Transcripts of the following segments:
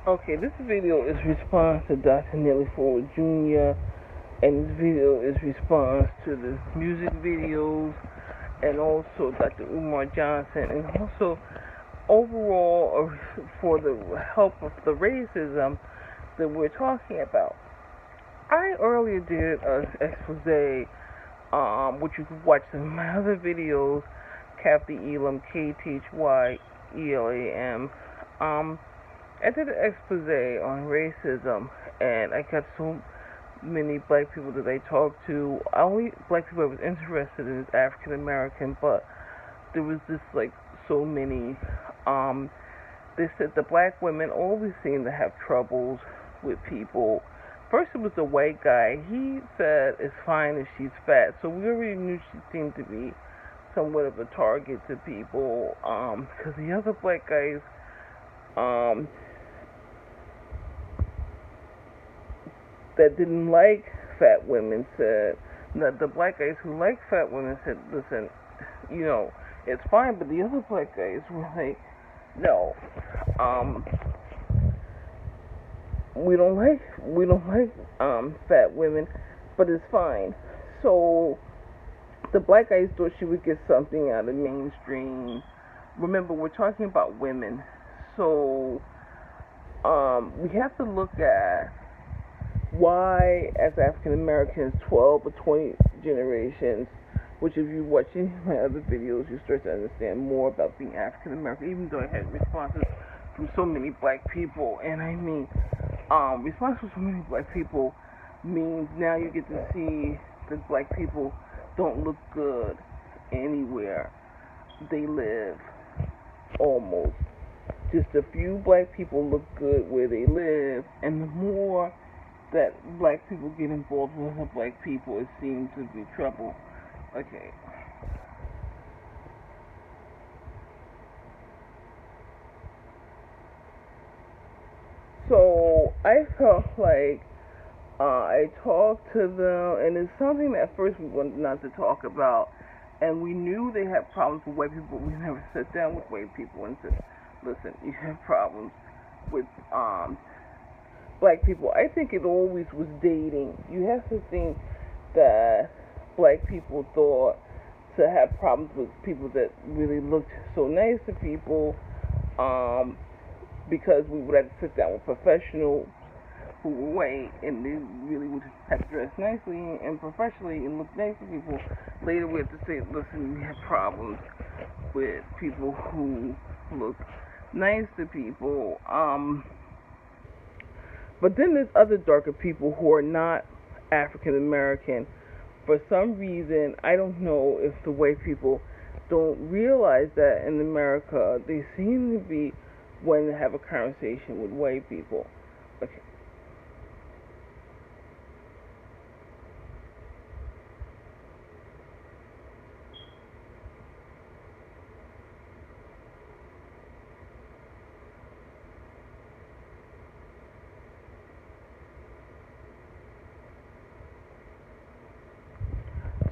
Okay, this video is response to Dr. Neely Ford Jr. and this video is response to the music videos and also Dr. Umar Johnson and also overall for the help of the racism that we're talking about. I earlier did an expose, which you can watch in my other videos, Kathy Elam, KTHYELAM. I did an expose on racism, and I got so many black people that I talked to. Only black people I was interested in is African American, but there was just like so many. They said the black women always seem to have troubles with people. First, it was the white guy. He said it's fine if she's fat, so we already knew she seemed to be somewhat of a target to people. Because the other black guys, um, that didn't like fat women said that the black guys who like fat women said, listen, it's fine, but the other black guys were like, no, um, we don't like fat women, but it's fine. So the black guys thought she would get something out of mainstream. Remember, we're talking about women, so we have to look at why, as African Americans, 12 or 20 generations, which if you watch any of my other videos, you start to understand more about being African American, even though I had responses from so many black people. And I mean, responses from so many black people means now you get to see that black people don't look good anywhere they live, almost. Just a few black people look good where they live, and the more that black people get involved with other black people, it seems to be trouble. Okay. So I felt like I talked to them, and it's something that at first we wanted not to talk about, and we knew they had problems with white people. We never sat down with white people and said, "Listen, you have problems with black people." I think it always was dating. You have to think that black people thought to have problems with people that really looked so nice to people, um, because we would have to sit down with professionals who were white and they really would have dressed nicely and professionally and look nice to people. Later we have to say, listen, we have problems with people who look nice to people. But then there's other darker people who are not African American. For some reason, I don't know if the white people don't realize that in America, they seem to be wanting to have a conversation with white people. Okay.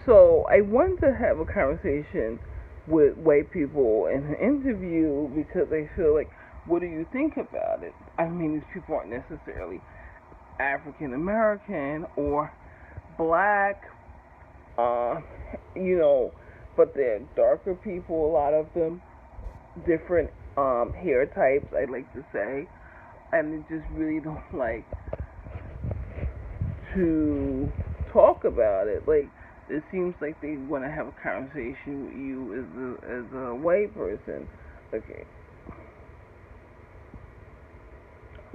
So I wanted to have a conversation with white people in an interview because I feel like, what do you think about it? I mean, these people aren't necessarily African American or black, uh, you know, but they're darker people, a lot of them, different hair types, I'd like to say, and they just really don't like to talk about it. Like, it seems like they want to have a conversation with you as a white person. Okay.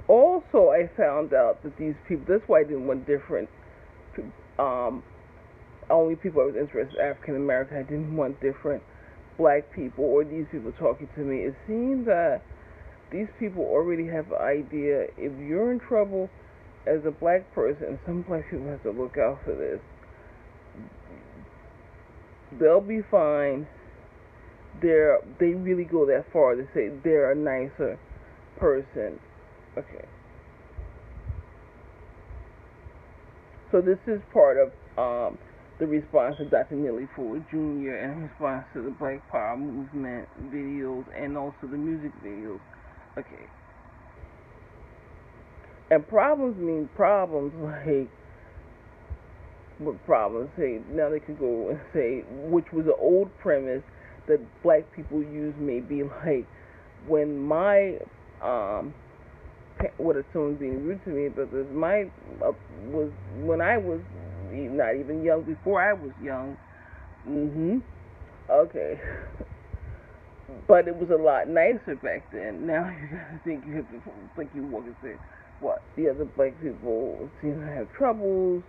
Also, I found out that these people. That's why I didn't want different. Um, only people I was interested in African American. I didn't want different black people or these people talking to me. It seems that these people already have an idea. If you're in trouble as a black person, some black people have to look out for this. They'll be fine. They really go that far to say they're a nicer person. Okay. So this is part of the response to Dr. Neely Ford Jr. and response to the Black Power movement videos and also the music videos. Okay. And problems mean problems, like what problems? Say now they could go and say, which was an old premise that black people use, maybe like when my um what is someone being rude to me, but this my was when I was not even young, before I was young. Mhm. Okay. But it was a lot nicer back then. Now you gotta think you have to like you walk and say, what the other black people seem to have troubles.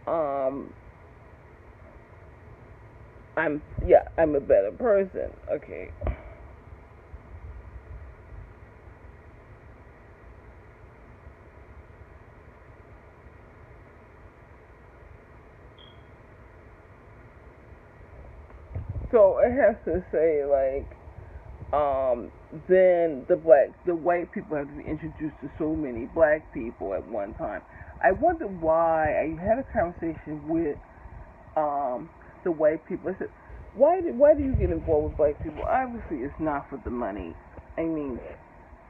Um, I'm a better person. Okay. So it has to say like then the white people have to be introduced to so many black people at one time. I wonder why. I had a conversation with um the white people. I said, why do you get involved with black people? Obviously, it's not for the money. I mean,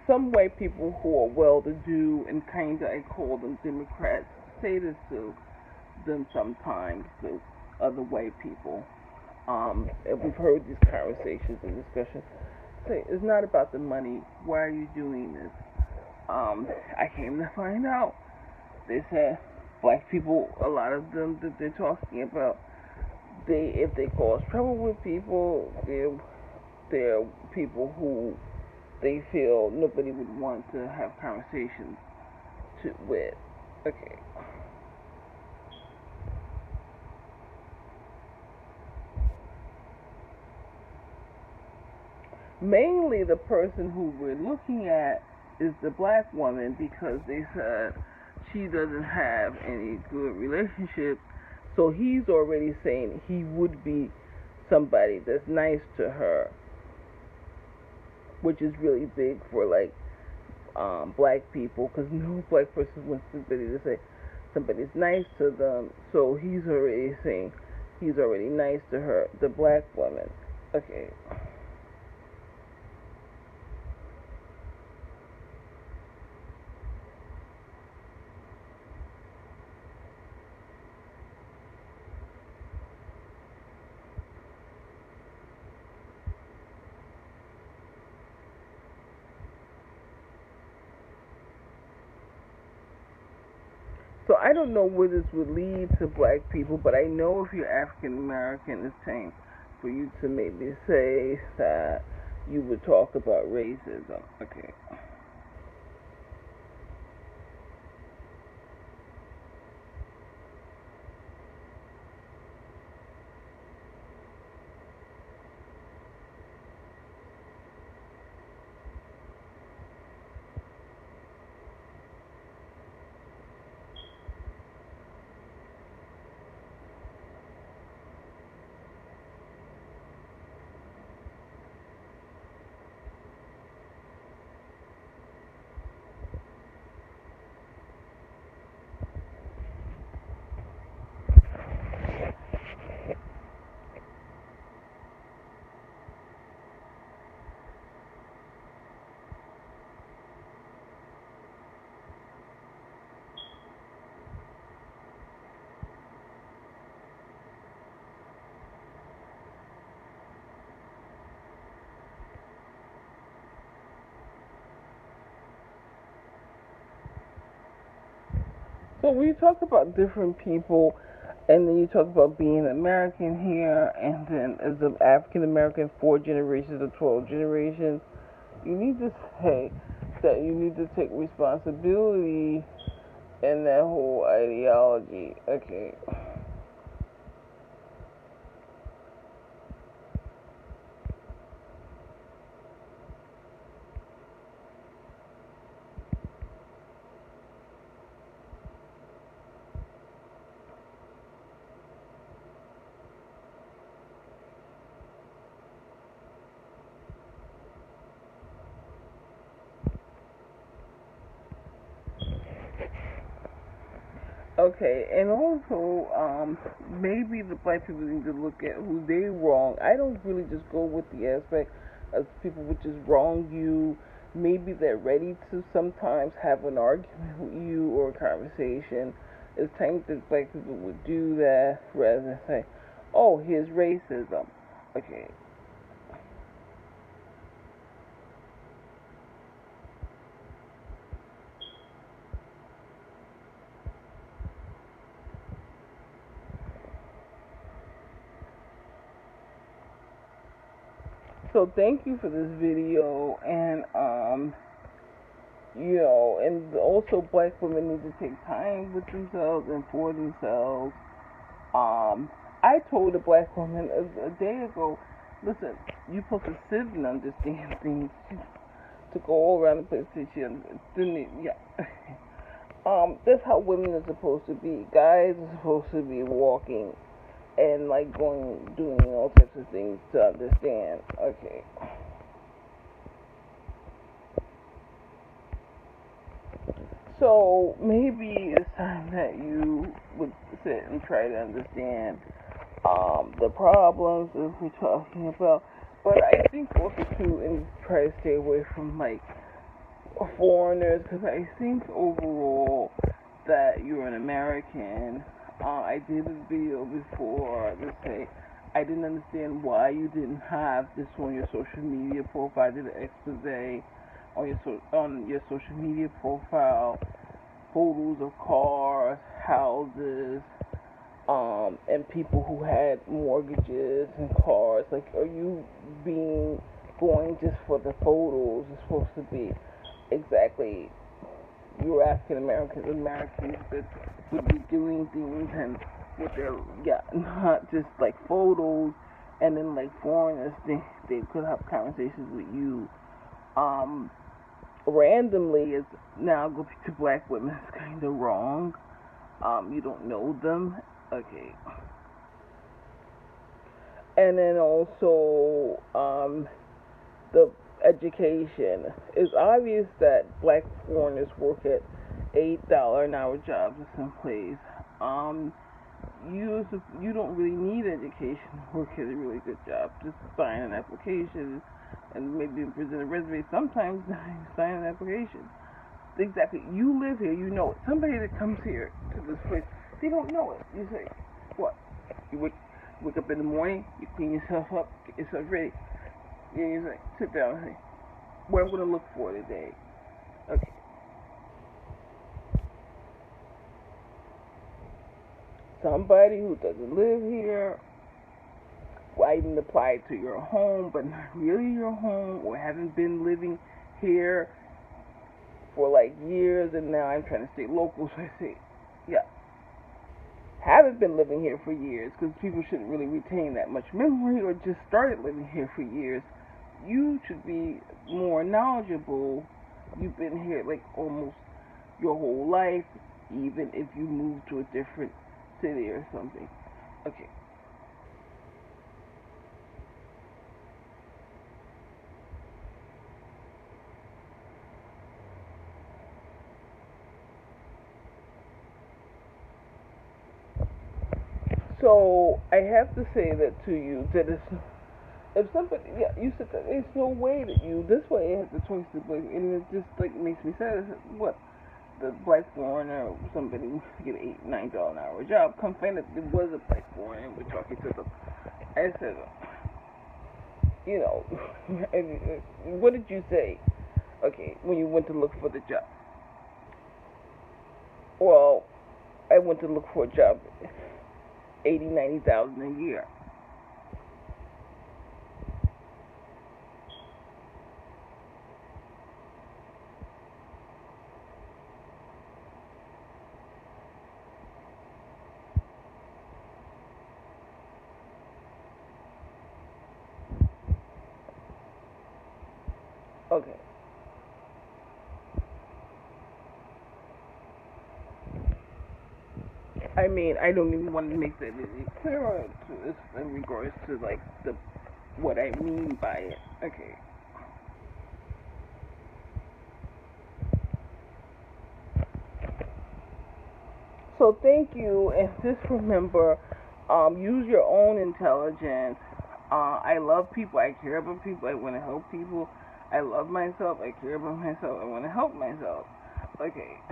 some white people who are well to do and kind of, I call them Democrats, say this to them sometimes to other white people. And we've heard these conversations and discussions. Say it's not about the money. Why are you doing this? I came to find out. They said black people, a lot of them that they're talking about, they if they cause trouble with people, they're people who they feel nobody would want to have conversations with. Okay. Mainly the person who we're looking at is the black woman because they said she doesn't have any good relationships. So he's already saying he would be somebody that's nice to her, which is really big for like black people because no black person wants somebody to say somebody's nice to them. So he's already saying he's already nice to her, the black woman. Okay. So I don't know where this would lead to black people, but I know if you're African American, it's time for you to maybe say that you would talk about racism. Okay. So when you talk about different people, and then you talk about being American here, and then as an African American, 4 generations or 12 generations, you need to say that you need to take responsibility in that whole ideology. Okay. Okay, and also, maybe the black people need to look at who they wrong. I don't really just go with the aspect of people would just wrong you, maybe they're ready to sometimes have an argument with you or a conversation. It's time that black people would do that rather than say, "Oh, here's racism." Okay, so thank you for this video, and and also black women need to take time with themselves and for themselves. Um, I told a black woman a day ago, listen, you're supposed to sit and understand things. To go all around the place till she understood. Yeah. That's how women are supposed to be. Guys are supposed to be walking and like going, doing all types of things to understand. Okay. So maybe it's time that you would sit and try to understand the problems that we're talking about. But I think also too, and try to stay away from like foreigners, because I think overall that you're an American. I did a video before. Let's say I didn't understand why you didn't have this on your social media profile. I did an expose on your social media profile, photos of cars, houses, and people who had mortgages and cars. Like, are you being going just for the photos? It's supposed to be exactly you're African Americans that would be doing things and with their yeah, not just like photos, and then like foreigners they could have conversations with you randomly. Is now go to black women is kind of wrong. You don't know them. Okay. And then also the education. It's obvious that black foreigners work at $8 an hour jobs in some place. Um, you don't really need education to work at a really good job. Just sign an application and maybe present a resume. Sometimes sign an application. Exactly. You live here. You know it. Somebody that comes here to this place, they don't know it. You say, what? You wake up in the morning. You clean yourself up. Get yourself ready. Yeah, you say, sit down and say, what I'm going to look for today. Okay. Somebody who doesn't live here, might even apply to your home, but not really your home, or haven't been living here for like years, and now I'm trying to stay local, so I say, yeah, haven't been living here for years, because people shouldn't really retain that much memory, or just started living here for years. You should be more knowledgeable. You've been here like almost your whole life, even if you move to a different city or something. Okay. So I have to say that to you that if somebody, yeah, you said that there's no way that you this way has the choice to like, and it just like makes me sad. What the black foreigner, somebody get an $8, $9 an hour job. Come find that it was a black foreigner, and we're talking to them. I said, you know, what did you say? Okay, when you went to look for the job. Well, I went to look for a job, 80, 90,000 a year. Okay. I mean, I don't even want to make that any clearer to this in regards to like the what I mean by it. Okay. So thank you, and just remember, use your own intelligence. I love people. I care about people. I want to help people. I love myself. I care about myself. I want to help myself. Okay.